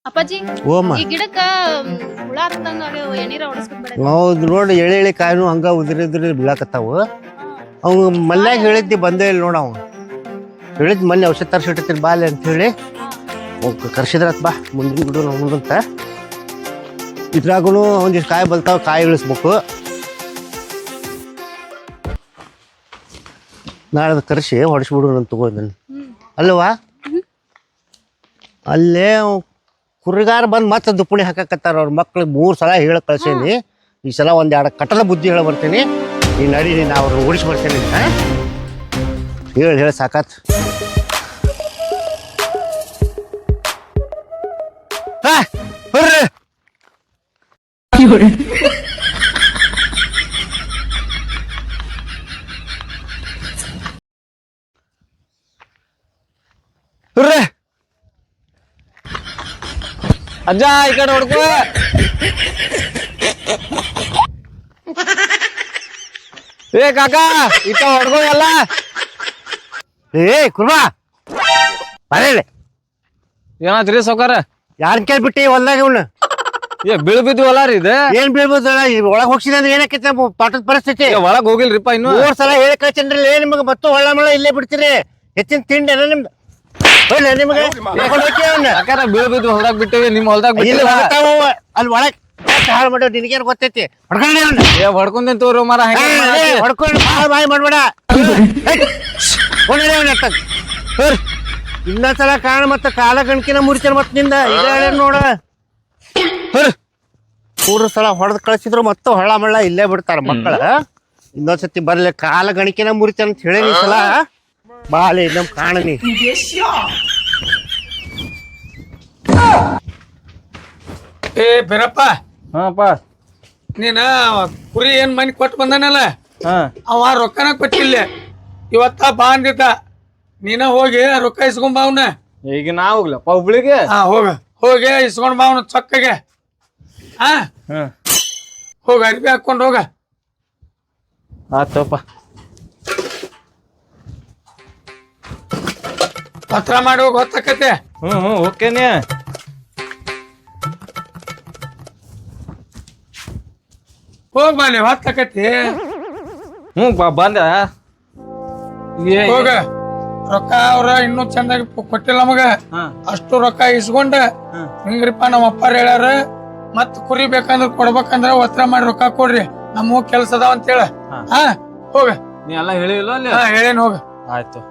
ಅಪ್ಪಾಜಿ ಓಮ್ಮ ಈ ಗಿಡಕ್ಕ ಹುಳ ಹತ್ತಂಗ ಎಣ್ಣೀರ ಹೊಡಸ್ಕೊಂಡ್ಬೇಡ. ಹೌದು ನೋಡಿ, ಎಳೆ ಕಾಯಿನು ಹಂಗ ಉದ್ರಿ ಬೀಳಾಕತ್ತಾವು. ಅವ್ ಮಲ್ಯಾಗ ಹೇಳಿದ್ದಿ ಬಂದೇ ಇಲ್ಲ ನೋಡ. ಅವ್ ಹೇಳಿದ್ ಮೊನ್ನೆ ಔಷಧ ತರ್ಸಿಟ್ಟಿರ್ತೀನಿ ಬಾಲೆ ಅಂತ ಹೇಳಿ ಕರ್ಸಿದ್ರತ್. ಬಾ ಮುಂದಿನ ಬಿಡು ನಾವು ಮುಂದಂತ. ಇದ್ರಾಗೂ ಒಂದಿಷ್ಟು ಕಾಯಿ ಬಲ್ತಾವ, ಕಾಯಿ ಇಳಿಸ್ಬೇಕು. ನಾಳೆ ಕರ್ಸಿ ಹೊಡಿಸ್ಬಿಡು ನಾನು ತಗೋತೀನಿ. ಅಲ್ವಾ ಅಲ್ಲೇ ಕುರಿಗಾರ ಬಂದು ಮತ್ತೆ ದುಪ್ಪಣಿ ಹಾಕಕತ್ತಾರ. ಅವ್ರ ಮಕ್ಳಿಗೆ 3 ಸಲ ಹೇಳಿ ಕಳ್ಸೀನಿ. ಈ ಸಲ 1-2 ಕಟ್ಟದ ಬುದ್ಧಿ ಹೇಳಿ ಬರ್ತೀನಿ. ನೀ ನಡಿ, ನೀನು ಅವ್ರನ್ನ ಓಡಿಸಿ ಬರ್ತೀನಿ. ಹೇಳಿ ಸಾಕಾತ್. ಬರ್ರಿ ಬರ್ರಿ ಅಜ್ಜ ಈ ಕಡೆ ಹೊಡ್ಕೋ. ಏ ಕಾಕಾ ಈ ಕಡೆ ಹೊಡ್ಕೋ ಎಲ್ಲ. ಏ ಕುರ್ಬಾ ಬರೇಳಿ. ಏನಾತ್ರಿ ಸೌಕಾರ? ಯಾರನ್ನ ಕೇಳ್ಬಿಟ್ಟಿ ಹೊಲ್ದಾಗ ಇವ್ನ? ಏ ಬೀಳ್ ಬಿದ್ದಿವಲ್ಲ ರೀ ಇದು. ಏನ್ ಬೀಳ್ಬೋದಲ್ಲ, ಒಳಗೆ ಹೋಗ್ಸಿದ ಅಂದ್ರೆ ಏನಕ್ಕೆ ಪಾಠದ ಪರಿಸ್ಥಿತಿ? ಒಳಗ್ ಹೋಗಿಲ್ರಿಪ್ಪ ಇನ್ನು. 3 ಸಲ ಹೇಳಿ ಕಳ್ಸೇನ್ರಿ. ನಿಮಗೆ ಮತ್ತು ಹೊಳ್ಳ ಮಳ ಇಲ್ಲೇ ಬಿಡ್ತೀರಿ. ಹೆಚ್ಚಿನ ತಿಂಡಿ ಅಲ್ಲ ನಿಮ್ದು. ನಿಮಗೆ ಯಾಕಾರ ಬೀಳ್ ಬಿದ್ದು ಹೊಲ್ದಾಗ ಬಿಟ್ಟಿವಿ, ನಿಮ್ ಹೊಲ್ದಾಗ ಇಲ್ಲಿ ಅಲ್ಲಿ ಒಳಗೆ ಹಾಳು ಮಾಡೋ ನಿನಗೇನು ಗೊತ್ತೈತಿ? ಹೊಡ್ಕೊಂಡೆ ಏ ಹೊಡ್ಕೊಂಡೇನ್ ತೋರು ಮಾರ. ಹೊಡ್ಕೊಂಡು ಭಾಳ ಬಾಯಿ ಮಾಡ್ಬೇಡ. ಇನ್ನೊಂದ್ಸಲ ಕಾಣ ಮತ್ತ ಕಾಲ ಗಣಕಿನ ಮುರಿತಾರ ಮತ್ ನಿಂದ. ಈಗ ನೋಡ 3 ಸಲ ಹೊಡೆದ್ ಕಳ್ಸಿದ್ರು ಮತ್ತು ಹೊಳ್ಳ ಮಳ್ಳ ಇಲ್ಲೇ ಬಿಡ್ತಾರ ಮಕ್ಕಳ. ಇನ್ನೊಂದ್ಸತಿ ಬರ್ಲಿ ಕಾಲ ಗಣಿಕೆನ ಮುರಿತಾರ ಅಂತ ಹೇಳಿ ಸಲ ಬಾಲಿ ನಮ್ ಕಾಣನಿ. ಏ ಬೇರಪ್ಪ, ಹಾಪ ನೀನ ಕುರಿ ಏನ್ ಮನಿ ಕೊಟ್ಟು ಬಂದಾನಲ್ಲ, ಹಾ ಅವ ರೊಕ್ಕನ ಕೊಟ್ಟಿಲ್ಲ. ಇವತ್ತ ಬಾ ಅಂದಿದ್ದ. ನೀನ ಹೋಗಿ ರೊಕ್ಕ ಇಸ್ಕೊಂಡ್ ಬಾ ಅವನ. ಈಗ ನಾ ಹೋಗ್ಲಪ್ಪ ಹುಬ್ಳಿಗೆ. ಹೋಗಿ ಇಸ್ಕೊಂಡ್ ಬಾ ಅವನ ಚೊಕ್ಕಗೆ. ಹೋಗ ಅರ್ಬಿ ಹಾಕೊಂಡ್ ಹೋಗ. ಆತಪ್ಪ. ಪತ್ರ ಮಾಡಿ ಹೋಗಿ ಹೊತ್ತಕತೆ. ಓಕೆನೆ. ಹೋಗ್ ಬಾಲಿ ಹೊತ್ತಕತಿ. ಬಂದ ಹೋಗ. ರೊಕ್ಕ ಅವ್ರ ಇನ್ನೂ ಚಂದಾಗಿ ಕೊಟ್ಟಿಲ್ಲ ನಮಗ. ಅಷ್ಟು ರೊಕ್ಕ ಇಸ್ಕೊಂಡ ಹಿಂಗ್ರಿಪ್ಪ ನಮ್ಮ ಅಪ್ಪಾರ ಹೇಳ್ಯಾರ, ಮತ್ ಕುರಿ ಬೇಕಂದ್ರ ಕೊಡ್ಬೇಕಂದ್ರ ಒತ್ತರ ಮಾಡಿ ರೊಕ್ಕ ಕೊಡ್ರಿ, ನಮ್ಮ ಕೆಲ್ಸ ಅದಾವ ಅಂತ ಹೇಳ. ಹೋಗ. ನೀ ಎಲ್ಲ ಹೇಳಿಲ್ಲ ಅಲ್ಲಿ? ಹೇಳೇನ್ ಹೋಗ. ಆಯ್ತು.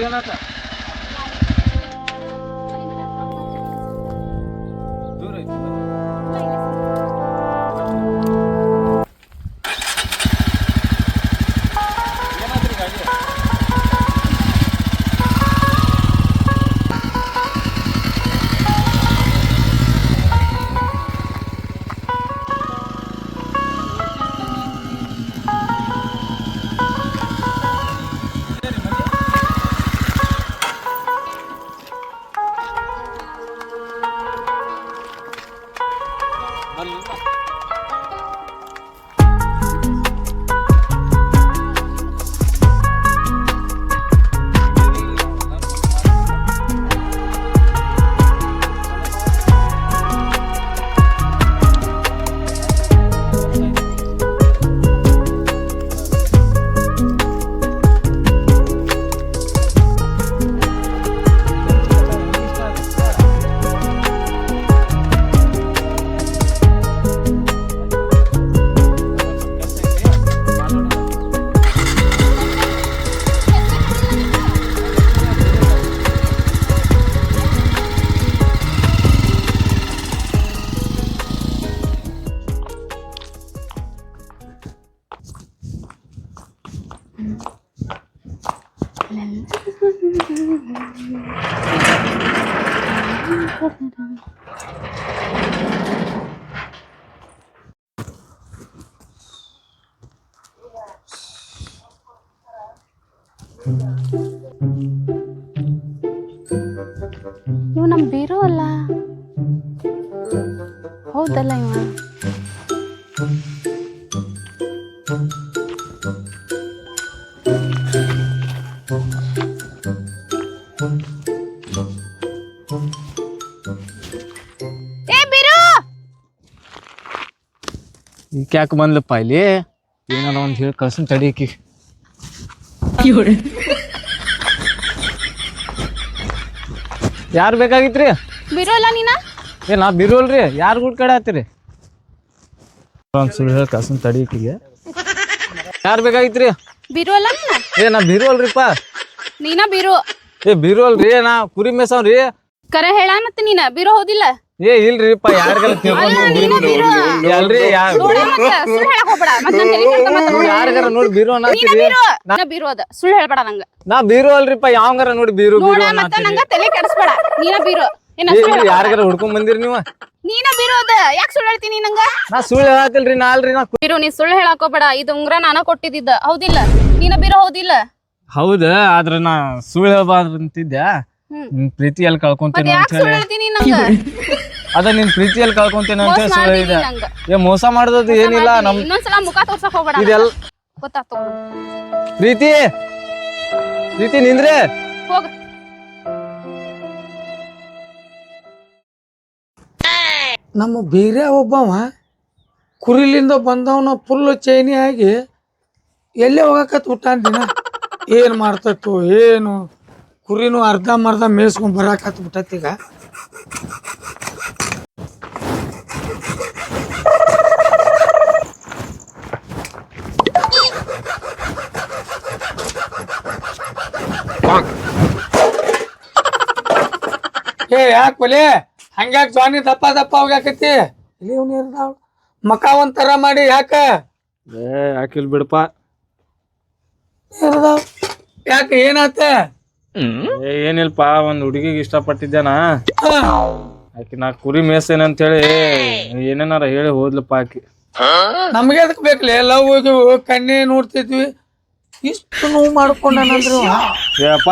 ಏನಾತ? ದೂರ ಐತಿ. ಏನಾದ್ರಿ ಗಾಡಿ? ಇವ್ ನಮ್ ಬೀರು ಅಲ್ಲ, ಹೌದಲ್ಲ ಇವ? ಏ ಬೀರು, ಈಕೆ ಯಾಕೆ ಬಂದ್ಲಪ್ಪ ಇಲ್ಲಿ? ಏನಾರ ಒಂದ್ ಹೇಳಿ ಕಳ್ಸನ್ ತಡಿ ಈಕಿ. ಯಾರು ಬೇಕಾಗಿತ್ರಿ? ಬೀರು ಅಲ್ಲ ನೀನ? ಏ ನಾ ಬಿರುವಲ್ರಿ, ಯಾರು ಗುಡ್ ಕಡೆ ಆತಿರಿ? ಒಂದ್ ಸುಳ್ಳು ಹೇಳಿ ಕಳ್ಸನ್ ತಡಿ ಈಕಿಗೆ. ಯಾರು ಬೇಕಾಗಿತ್ರಿ? ಬೀರು ಅಲ್ಲ ನೀನ? ಏ ನಾ ಬಿರುವಲ್ರಿಪ್ಪ. ನೀನ ಬೀರು? ಏ ಬಿರುವಲ್ರಿ, ನಾ ಕುರಿ ಮೇಸವ್ರಿ. ಕರೆ ಹೇಳ ಮತ್ತೆ ನೀನ ಬೀರು ಹೌದಿಲ್ಲ? ಏ ಇಲ್ರಿಪ್ಪ, ಯಾರಿಗೆಲ್ಲ ಅಲ್ರಿ ಯಾರು ನೋಡ ಮತ್ತ ಸುಳ್ಳು ಹೇಳಕ್ ಹೋಗ್ಬೇಡ. ಮತ್ತ ನನ್ ತಲಿ ಕೆಡ್ತ ಮತ್ತ ನೋಡು. ಯಾರಿಗಾರ ನೋಡಿ ಬೀರು ನೀನ ಅನ್ನತ್ತೀರಿ? ಬೀರು, ನೀನ ಬೀರು ಅದ, ಸುಳ್ಳು ಹೇಳ್ಬೇಡ ನಂಗ. ನಾ ಬೀರು ಅಲ್ರಿಪ್ಪ, ಯಾವಂಗಾರ ನೋಡಿ ಬೀರು ನೋಡ ಬೀರು ಮತ್ತ ಅನ್ನತ್ತೀರಿ. ನಂಗ ತಲೆ ಕೆಡಿಸ್ಬೇಡ. ನೀನ ಬೀರು ಏನ ಸುಳ್ಳು ಹೇಳಕ್ ಹೋಗ್ಬೇಡ. ಯಾರಿಗಾರ ಹುಡ್ಕೊಂಡ್ ಬಂದಿರಿ ನೀವು? ನೀನ ಬೀರು ಅದ, ಯಾಕೆ ಸುಳ್ಳು ಹೇಳ್ತೀನಿ ನಂಗ? ನಾ ಸುಳ್ಳು ಹೇಳತ್ತಿಲ್ರಿ, ನಾ ಅಲ್ರಿ. ನಾ ಬೀರು ನೀ ಸುಳ್ಳು ಹೇಳಕ್ ಹೋಗ್ಬೇಡ. ಇದು ಉಂಗ್ರ ನಾನ ಕೊಟ್ಟಿದ್ದ ಹೌದಿಲ್ಲ? ನೀನ ಬೀರು ಹೌದಿಲ್ಲ? ಹೌದ, ಆದ್ರ ನಾ ಸುಳ್ಳು ಹೇಳ್ಬಾರ್ದು ಅಂತಿದ್ದೆ. ನಿನ್ ಪ್ರೀತಿಯಲ್ಲಿ ಮತ್ತೆ ಕಳ್ಕೊಂತೇನೆ ಅಂತ ಯಾಕೆ ಸುಳ್ಳು ಹೇಳಿ. ಹೇಳ್ತೀನಿ ನಂಗ? ಅದ ನಿನ್ ಪ್ರೀತಿಯಲ್ಲಿ ಕಳ್ಕೊಂತೇನೆ ಅಂತ ಮೋಸ ಹೇಳಿ ಸುಳ್ಳು ಮಾಡ್ತೀನಿ ಇದೆ. ನಂಗ. ಏ ಮೋಸ ಮಾಡೋದು ಏನಿಲ್ಲ. ನಮ್ ಇನ್ನೊಂದ್ಸಲ ಮುಖ ತೋರ್ಸಕ್ ಹೋಗ್ಬೇಡ. ಇದೆಲ್ಲ ಗೊತ್ತಾತು. ಪ್ರೀತಿ ಪ್ರೀತಿ ನಿಂದ್ರೆ ಹೋಗ. ನಮ್ಮ ಬೇರೆ ಒಬ್ಬವ ಕುರಿಲಿಂದ ಬಂದವನ ಫುಲ್ ಚೈನಿ ಆಗಿ ಎಲ್ಲೇ ಹೋಗಕತ್ ಊಟ ದಿನ ಏನು ಮಾಡ್ತತ್ತು ಏನು ಕುರಿನೂ ಅರ್ಧಂಬರ್ಧ ಮೇಯ್ಸ್ಕೊಂಡ್ ಬರಾಕತ್ ಬಿಟ್ಟತ್ತೀಗ. ಏ ಯಾಕೆ ಒಲೆ ಹಂಗ್ಯಾಕ್ ಜಾನಿ ದಪ್ಪ ದಪ್ಪ ಹೋಗ್ಯಾಕತಿ? ಇಲ್ಲಿ ಇವ್ನು ಇರ್ದಾವ ಮಕ ಒಂಥರ ಮಾಡಿ ಯಾಕ ಯಾಕಿಲ್ ಬಿಡಪ್ಪ. ಇರ್ದಾವ ಯಾಕೆ ಏನಾತ? ಏನಿಲ್ಪ, ಒಂದ್ ಹುಡುಗಿಗೆ ಇಷ್ಟಪಟ್ಟಿದ್ದೇನ. ಆಕಿ ನಾ ಕುರಿ ಮೇಯ್ಸೇನೆ ಅಂತ ಹೇಳಿ ಏನೇನಾರ ಹೇಳಿ ಹೋದ್ಲಪ್ಪ ಆಕಿ. ನಮ್ಗೆ ಅದಕ್ಕೆ ಬೇಕಲ್ಲ ಲವ್ ಕಣ್ಣೆ ನೋಡ್ತಿದ್ವಿ ಇಷ್ಟು ನೋವು ಮಾಡ್ಕೊಂಡಂದ್ರಿ. ಏಪ್ಪ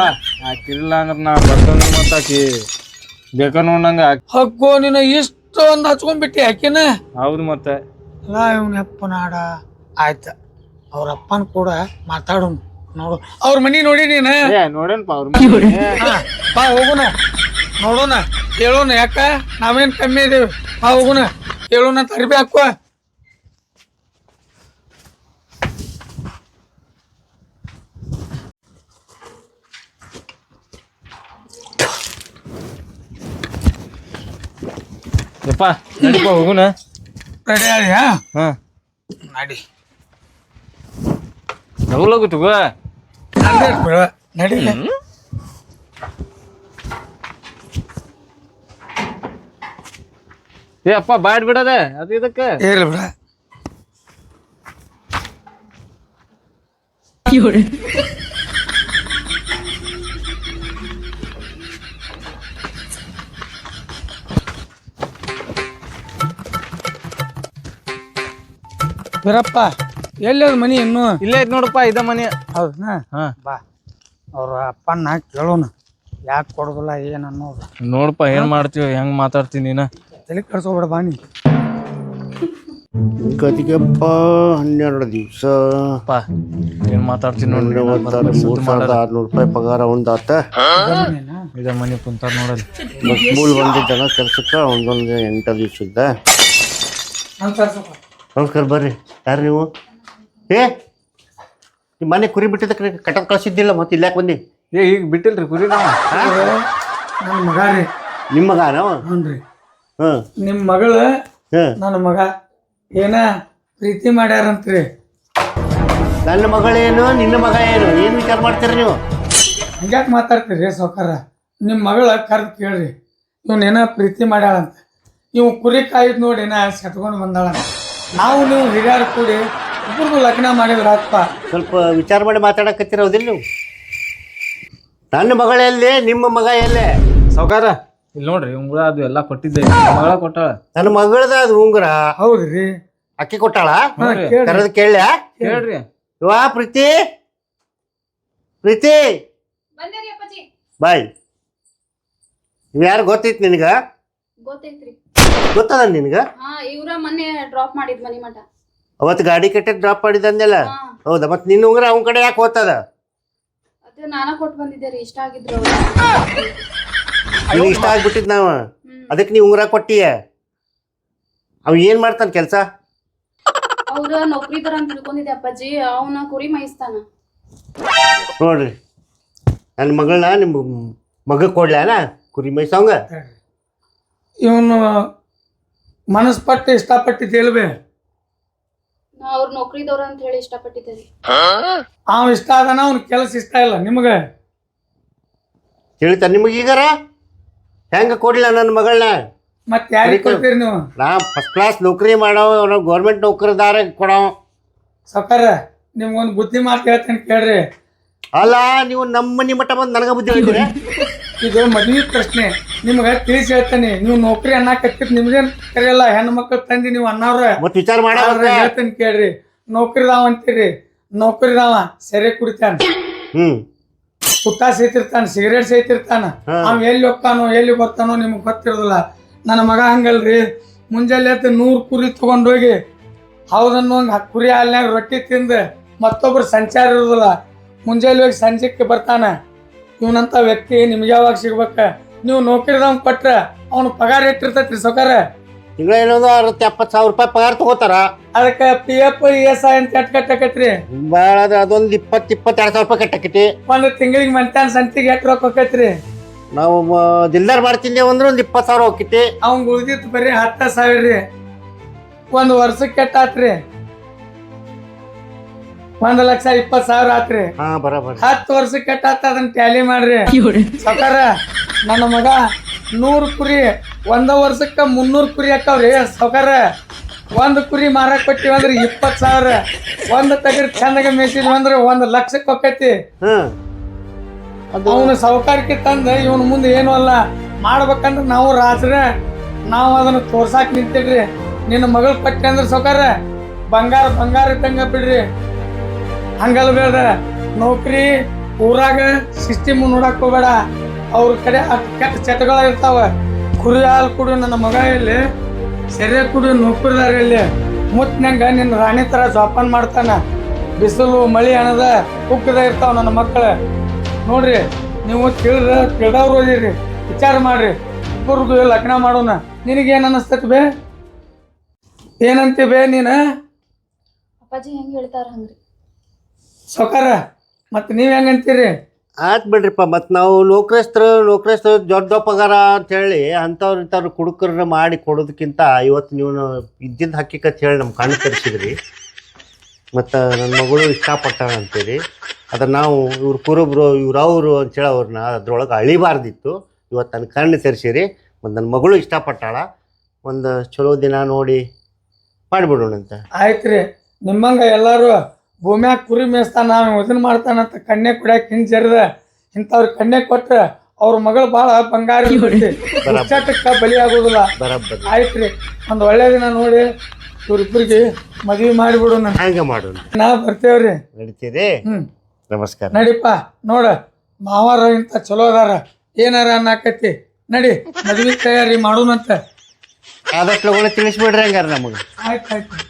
ಆಕಿಲ್ಲ ಅಂದ್ರ ನಾ ಬರ್ತೇನೆ. ಮತ್ತ ಆಕಿ ಬೇಕ ನೋಡಂಗ. ಹಗ್ಗೋ ನೀನು ಇಷ್ಟು ಒಂದ್ ಹಚ್ಕೊಂಡ್ಬಿಟ್ಟಿ ಆಕಿನ. ಹೌದು ಮತ್ತೆ. ಅಲ್ಲ ಇವ್ನ ಅಪ್ಪ ನಾಡ ಆಯ್ತ, ಅವ್ರ ಅಪ್ಪನ ಕೂಡ ಮಾತಾಡು ನೋಡು. ಅವ್ರ ಮನಿ ನೋಡಿ ನೀನ ನೋಡೇನ್ಪ ಅವ್ರ ಬಾ ಹೋಗುನ ನೋಡೋಣ ಕೇಳೋಣ. ಯಾಕ ನಾವೇನ್ ಕಮ್ಮಿ ಇದೀವಿ? ಬಾ ಹೋಗುನ ಕೇಳೋಣ. ತರ್ಬಿ ಹಾಕುವ. ಯಪ್ಪ ನಡಿಪ ಹೋಗುನ. ರೆಡಿ ಆದ್ಯಾ? ಹಾ ನಡಿ ಲಗು ತಗೋ. ನಡಿ ಏ ಅಪ್ಪ ಬಾಡ್ ಬಿಡದೆ ಅದು ಇದಕ್ಕೆ ಹೇಳಿ ಬಿಡ. ಬೀರಪ್ಪ ಎಲ್ಲಿ ಅದ ಮನಿ ಇನ್ನು? ಇಲ್ಲೇ ಐತ್ ನೋಡಪ್ಪ, ಇದ ಮನೆ. ಹೌದಾ? ಹಾ ಬಾ ಅವ್ರ ಅಪ್ಪನ ಕೇಳೋಣ ಯಾಕೆ ಕೊಡೋದಿಲ್ಲ ಏನ್ ಅನ್ನೋದು. ನೋಡಪ್ಪ ಏನ್ ಮಾಡ್ತೀವಿ, ಹೆಂಗ್ ಮಾತಾಡ್ತೀನಿ ನೀನ. ತಲೆ ಕೆಡ್ಸೋಬೇಡ ಬಾ ನೀ. ಗದಿಗೆಪ್ಪ 12 ದಿವಸ ಅಪ್ಪ ಏನ್ ಮಾತಾಡ್ತೀನಿ ನೋಡಿ. 3600 ರೂಪಾಯಿ ಪಗಾರ ಒಂದಾತ. ಇದ ಮನೆ ಕುಂತಾರ ನೋಡಲ್ಲಿ. ಮಕ್ಬೂಲ್ ಬಂದಿದ್ದಾನ ಕೆಲ್ಸಕ್ಕ. ಒಂದೊಂದು 8 ದಿವ್ಸ ಇದ್ದ. ನಮಸ್ಕಾರ, ಬರ್ರಿ. ಯಾರು ನೀವು? ನಿಮ್ಮ ಮನೆ ಕುರಿ ಬಿಟ್ಟಿದ್ದಕ್ಕೆ ಕಟ್ಟದ್ ಕಳ್ಸಿದ್ದಿಲ್ಲ, ಮತ್ತೆ ಇಲ್ಲಾಕ್ ಬಂದಿ? ಈಗ ಬಿಟ್ಟಿಲ್ರಿ ಕುರಿ ನಾವು. ನನ್ನ ಮಗ ರೀ. ನಿಮ್ಮ ಮಗ ನಾವು? ಹ್ಞೂನ್ರಿ. ಹಾಂ. ನಿಮ್ಮ ಮಗಳ ನನ್ನ ಮಗ ಏನ ಪ್ರೀತಿ ಮಾಡ್ಯಾರಂತ್ರಿ. ನನ್ನ ಮಗಳೇನು ನಿನ್ನ ಮಗ ಏನು ವಿಚಾರ ಮಾಡ್ತೀರಿ ನೀವು? ಹಂಗ್ಯಾಕೆ ಮಾತಾಡ್ತೀರಿ ಸಾವ್ಕಾರ? ನಿಮ್ಮ ಮಗಳ ಕರ್ದು ಕೇಳ್ರಿ. ಇವನೇನ ಪ್ರೀತಿ ಮಾಡ್ಯಾಳಂತ. ಇವ್ ಕುರಿ ಕಾಯ್ದು ನೋಡಿ ಏನ ಸೆಟ್ಕೊಂಡು ಬಂದಾಳಂತ. ನಾವು ನೀವು ಹಿರಿಯರು ಕೂಡಿ ಇಬ್ಬರದು ಲಗ್ನ ಮಾಡಿದ್ರ ಅಪ್ಪ. ಸ್ವಲ್ಪ ವಿಚಾರ ಮಾಡಿ ಮಾತಾಡಕತ್ತಿರೋದಿಲ್ಲ ನೀವು? ನನ್ನ ಮಗಳೆಲ್ಲೇ, ನಿಮ್ಮ ಮಗ ಎಲ್ಲೇ? ಸಾವ್ಕಾರ ಇಲ್ಲಿ ನೋಡ್ರಿ, ಉಂಗುರ ಅದು ಎಲ್ಲಾ ಕೊಟ್ಟಿದ್ದೆ. ಮಗಳ ಕೊಟ್ಟಾಳ. ನನ್ನ ಮಗಳದ ಅದು ಉಂಗುರ? ಹೌದ್ರಿ. ಅಕ್ಕಿ ಕೊಟ್ಟಾಳ? ಕೇಳ್ರಿ. ಕರೆದು ಕೇಳ್ಯಾ? ಹೇಳ್ರಿ. ವಾ ಪ್ರೀತಿ, ಪ್ರೀತಿ ಬಂದೇರಿ ಅಪ್ಪಾಜಿ. ಬಾಯ್. ಇವ್ ಯಾರು ಗೊತ್ತೈತಿ ನಿನಗ? ಗೊತ್ತೈತ್ರಿ. ಗೊತ್ತದ ನಿನಗ? ಹಾ ಇವ್ರ ಮೊನ್ನೆ ಡ್ರಾಪ್ ಮಾಡಿದ್ ಮನಿ ಮಠ. ಅವತ್ತು ಗಾಡಿ ಕೆಟ್ಟ ಡ್ರಾಪ್ ಮಾಡಿದಂದೆಲ್ಲ ಹೌದಾ? ಮತ್ ನಿನ್ನ ಉಂಗ್ರ ಅವನ ಕಡೆ ಯಾಕೆ ಹೋಗ್ತದ? ಅದೇ ನಾನ ಕೊಟ್ಟು ಬಂದಿದ್ದೆ ರೀ, ಇಷ್ಟ ಆಗಿದ್ರು ನಿನಗೆ ಇಷ್ಟ ಆಗ್ಬಿಟ್ಟಿದ್ ನಾವ ಅದಕ್ಕೆ ನೀ ಉಂಗ್ರ ಕೊಟ್ಟಿಯ. ಅವ್ ಏನ್ ಮಾಡ್ತಾನ ಕೆಲ್ಸ? ಅವ್ರ ನೌಕರಿದಾರ ಅಂತ ತಿಳ್ಕೊಂಡಿದ್ದೆ ಅಪ್ಪಾಜಿ. ಅವನ ಕುರಿ ಮೇಯಿಸ್ತಾನ. ನೋಡ್ರಿ ನನ್ನ ಮಗಳನ್ನ ನಿಮ್ಮ ಮಗ ಕೊಡ್ಲಾನ ಕುರಿ ಮೇಯ್ಸವಂಗ. ಇವನು ಮನಸ್ಪಟ್ಟು ಇಷ್ಟಪಟ್ಟಿದ್ದು ಹೇಳ್ಬೇ. ನಾ ಅವ್ರ ನೌಕರಿದವ್ರ ಅಂತ ಹೇಳಿ ಇಷ್ಟಪಟ್ಟಿದ್ದೆ ರೀ. ಅವ ಇಷ್ಟ ಆದನ, ಅವ್ನ ಕೆಲಸ ಇಷ್ಟ ಇಲ್ಲ ನಿಮ್ಗೆ. ತಿಳಿತ ನಿಮಗೀಗಾರ ಹೆಂಗ ಕೊಡ್ಲ ನನ್ನ ಮಗಳನ್ನ? ಮತ್ತೆ ಯಾರಿಗೆ ಕೊಡ್ತೀರಿ ನೀವು? ನಾ ಫಸ್ಟ್ ಕ್ಲಾಸ್ ನೌಕರಿ ಮಾಡವ, ಗೌರ್ಮೆಂಟ್ ನೌಕರಿದಾರ ಕೊಡವ. ಸಾವ್ಕಾರ ನಿಮ್ಗೊಂದು ಬುದ್ಧಿ ಮಾತು ಹೇಳ್ತೇನೆ ಕೇಳ್ರಿ. ಅಲ್ಲ ನೀವು ನಮ್ಮ ಮನಿ ಮಟ್ಟ ಬಂದು ನನಗ ಬುದ್ಧಿ ಹೇಳ್ತೀರಿ? ಇದು ಮದ್ವಿ ಪ್ರಶ್ನೆ, ನಿಮ್ಗೆ ತಿಳಿಸಿ ಹೇಳ್ತೇನೆ. ನೀವು ನೌಕರಿ ಅನ್ನಕತ್ತಿದ್ ನಿಮ್ದೇನ್ ಕರೆಯಲ್ಲ, ಹೆಣ್ಣು ಮಕ್ಳು ತಂದಿ ನೀವು ಅನ್ನವ್ರ. ಮತ್ ವಿಚಾರ ಮಾಡ ಹೇಳ್ತೇನೆ ಕೇಳ್ರಿ. ನೌಕರಿದಾವ ಅಂತೀರಿ, ನೌಕರಿದಾವ ಸೆರೆ ಕುಡಿತಾನ, ಸುತ್ತ ಸೇತಿರ್ತಾನ, ಸಿಗರೇಟ್ ಸೇತಿರ್ತಾನ. ಅವ್ ಎಲ್ಲಿ ಹೋಗ್ತಾನೋ ಎಲ್ಲಿ ಬರ್ತಾನೋ ನಿಮ್ಗೆ ಗೊತ್ತಿರೋದಿಲ್ಲ. ನನ್ನ ಮಗ ಹಂಗಲ್ರಿ, ಮುಂಜಾನೆ ಎದ್ದು 100 ಕುರಿ ತಗೊಂಡೋಗಿ ಹೌದನ್ನೋ ಕುರಿ ಹಾಲಿನಾಗ ರೊಟ್ಟಿ ತಿಂದು ಮತ್ತೊಬ್ರು ಸಂಚಾರ ಇರೋದಿಲ್ಲ. ಮುಂಜಾನೆ ಹೋಗಿ ಸಂಜೆಕ್ಕೆ ಬರ್ತಾನ. ಇವನಂತ ವ್ಯಕ್ತಿ ನಿಮ್ಗೆ ಯಾವಾಗ ಸಿಗ್ಬೇಕ? ನೀವು ನೌಕರಿದವ್ ಕೊಟ್ರ ಅವ್ನು ಪಗಾರ ಇಟ್ಟಿರ್ತೈತ್ರಿ ಸಾವ್ಕಾರ. ತಿಂಗಳ ಏನೊಂದು 60-70 ಸಾವಿರ ರೂಪಾಯಿ ಪಗಾರ ತಗೋತಾರ. ಅದಕ್ಕೆ PF ESI ಅಂತ ಕಟ್ಟಕೈತ್ರಿ. ಭಾಳ ಅದ, ಅದೊಂದು 20-22 ಸಾವಿರ ರೂಪಾಯಿ ಕಟ್ಟಕೈತಿ. ಒಂದು ತಿಂಗಳಿಗೆ ಮಂತಾನ ಸಂತಿಗೆ ಎಷ್ಟು ರೊಕ್ಕ ಹೋಗೈತ್ರಿ? ನಾವು ದಿಲ್ದಾರ್ ಮಾಡ್ತಿದ್ದೇವೆ ಅಂದ್ರೆ ಒಂದು 20 ಸಾವಿರ ಹೋಗ್ತೈತಿ. ಅವ್ನ್ ಉಳಿದಿತ್ತು ಬರೀ 10 ಸಾವಿರ ರೀ. ಒಂದು ವರ್ಷಕ್ಕೆ ಕೆಟ್ಟಾತ್ರಿ 1,20,000 ಆತ್ರಿ. ಹಾ ಬರಾಬರ್. 10 ವರ್ಷಕ್ಕೆ ಕೆಟ್ಟಾತ, ಅದನ್ನ ಟ್ಯಾಲಿ ಮಾಡ್ರಿ ಸಾವ್ಕಾರ. ನನ್ನ ಮಗ 100 ಕುರಿ, 1 ವರ್ಷಕ್ಕೆ 300 ಕುರಿ ಹಾಕವ್ರಿ ಸಾವ್ಕಾರ. 1 ಕುರಿ ಮಾರಕ್ ಕೊಟ್ಟಿವಂದ್ರೆ 20,000. 1 ತಗರಿ ಚಂದಾಗ ಮೇಸಿದ್ವಿ ಅಂದ್ರೆ 1 ಲಕ್ಷಕ್ಕೆ ಹೋಗೈತಿ. ಅವನು ಸಾವುಕಾರಕ್ಕೆ ತಂದ ಇವನು ಮುಂದೆ ಏನು ಅಲ್ಲ ಮಾಡ್ಬೇಕಂದ್ರೆ ನಾವು ರಾಜ್ರ ನಾವು ಅದನ್ನ ತೋರ್ಸಾಕ್ ನಿಂತಿಡ್ರಿ. ನಿನ್ನ ಮಗಳು ಪಟ್ಟಿ ಅಂದ್ರೆ ಸಾವ್ಕಾರ ಬಂಗಾರ ಬಂಗಾರ ಇದ್ದಂಗ ಬಿಡ್ರಿ. ಹಂಗಲ್ ಬೇಡ, ನೌಕರಿ ಊರಾಗ ಸಿಸ್ಟಮ್ ನೋಡಕ್ ಹೋಗ್ಬೇಡ. ಅವ್ರ ಕಡೆ ಕೆಟ್ಟ ಚಟಗಳ ಇರ್ತಾವ. ಕುರಿ ಹಾಲು ಕುಡಿ ನನ್ನ ಮಗ ಇಲ್ಲಿ, ಸೆರೆ ಕುಡಿ ನೌಕರಿದಾರ ಇಲ್ಲಿ. ಮುತ್ನಂಗ ನಿನ್ನ ರಾಣಿ ತರ ಜೋಪಾನ ಮಾಡ್ತಾನ. ಬಿಸಿಲು ಮಳಿ ಹಣದ ಕುಕ್ಕದ ಇರ್ತಾವ ನನ್ನ ಮಕ್ಕಳು. ನೋಡ್ರಿ ನೀವು ತಿಳಿದವ್ರು ಓದಿರಿ, ವಿಚಾರ ಮಾಡ್ರಿ. ಇಬ್ಬರಿಗೂ ಲಗ್ನ ಮಾಡೋಣ. ನಿನಗೇನು ಅನ್ನಿಸ್ತೈತಿ ಬೇ? ಏನಂತಿ ಬೇ ನೀನು? ಅಪ್ಪಾಜಿ ಹೆಂಗ್ ಹೇಳ್ತಾರ ಹಂಗ್ರಿ ಸಾವ್ಕಾರ. ಮತ್ತೆ ನೀವ್ ಹೆಂಗಂತೀರಿ? ಆಯ್ತು ಬಿಡ್ರಿಪ್ಪ. ಮತ್ತು ನಾವು ನೌಕರಸ್ಥರು ದೊಡ್ಡ ಪಗಾರ ಅಂತೇಳಿ ಅಂಥವ್ರು ಕುಡುಕರನ್ನ ಮಾಡಿ ಕೊಡೋದಕ್ಕಿಂತ ಇವತ್ತು ನೀವು ಇದ್ದಿದ್ದು ಹಕ್ಕಿಕತ್ ಹೇಳಿ ನಮ್ಮ ಕಣ್ಣು ತರಿಸಿದ್ರಿ. ಮತ್ತು ನನ್ನ ಮಗಳು ಇಷ್ಟಪಟ್ಟಾಳ ಅಂತೀರಿ. ಅದ್ರ ನಾವು ಇವ್ರು ಕುರುಬ್ರು ಇವ್ರವರು ಅಂತೇಳಿ ಅವ್ರನ್ನ ಅದ್ರೊಳಗೆ ಅಳಿಬಾರ್ದಿತ್ತು. ಇವತ್ತು ನನ್ನ ಕಣ್ಣು ತರಿಸಿರಿ. ಮತ್ತು ನನ್ನ ಮಗಳು ಇಷ್ಟಪಟ್ಟಾಳ. ಒಂದು ಚಲೋ ದಿನ ನೋಡಿ ಮಾಡಿಬಿಡೋಣಂತ. ಆಯ್ತು ರೀ. ನಿಮ್ಮಂಗ ಎಲ್ಲರೂ ಭೂಮ್ಯಾಗ ಕುರಿ ಮೇಯಿಸ್ತಾನ, ಇದನ್ನ ಮಾಡ್ತಾನಂತ ಕಣ್ಣೆ ಕುಡಿಯಾಕ ಹಿಂಜರಿದ ಇಂಥವ್ರ ಕಣ್ಣೆ ಕೊಟ್ರ ಅವ್ರ ಮಗಳು ಭಾಳ ಬಂಗಾರ ಚಟಕ್ಕೆ ಬಲಿ ಆಗೋದಿಲ್ಲ. ಬರಬ್ಬರಿ. ಆಯ್ತು ರೀ. ಒಂದು ಒಳ್ಳೆ ದಿನ ನೋಡಿ ಇವ್ರಿಬ್ರಿಗೆ ಮದ್ವಿ ಮಾಡಿಬಿಡೋಣ. ಹಂಗೆ ಮಾಡೋಣ. ನಾ ಬರ್ತೇವ್ರಿ. ನಡೀತೀರಿ? ನಮಸ್ಕಾರ. ನಡಿಪ್ಪ. ನೋಡ ಮಾವಾರ ಇಂಥ ಚಲೋ ಅದಾರ, ಏನಾರ ಅನ್ನಕತ್ತಿ. ನಡಿ ಮದ್ವಿ ತಯಾರಿ ಮಾಡೋಣಂತ. ಆದಷ್ಟು ತಿಳಿಸ್ಬಿಡ್ರಿ ಹಂಗಾರ ನಮಗೆ. ಆಯ್ತು ಆಯ್ತು.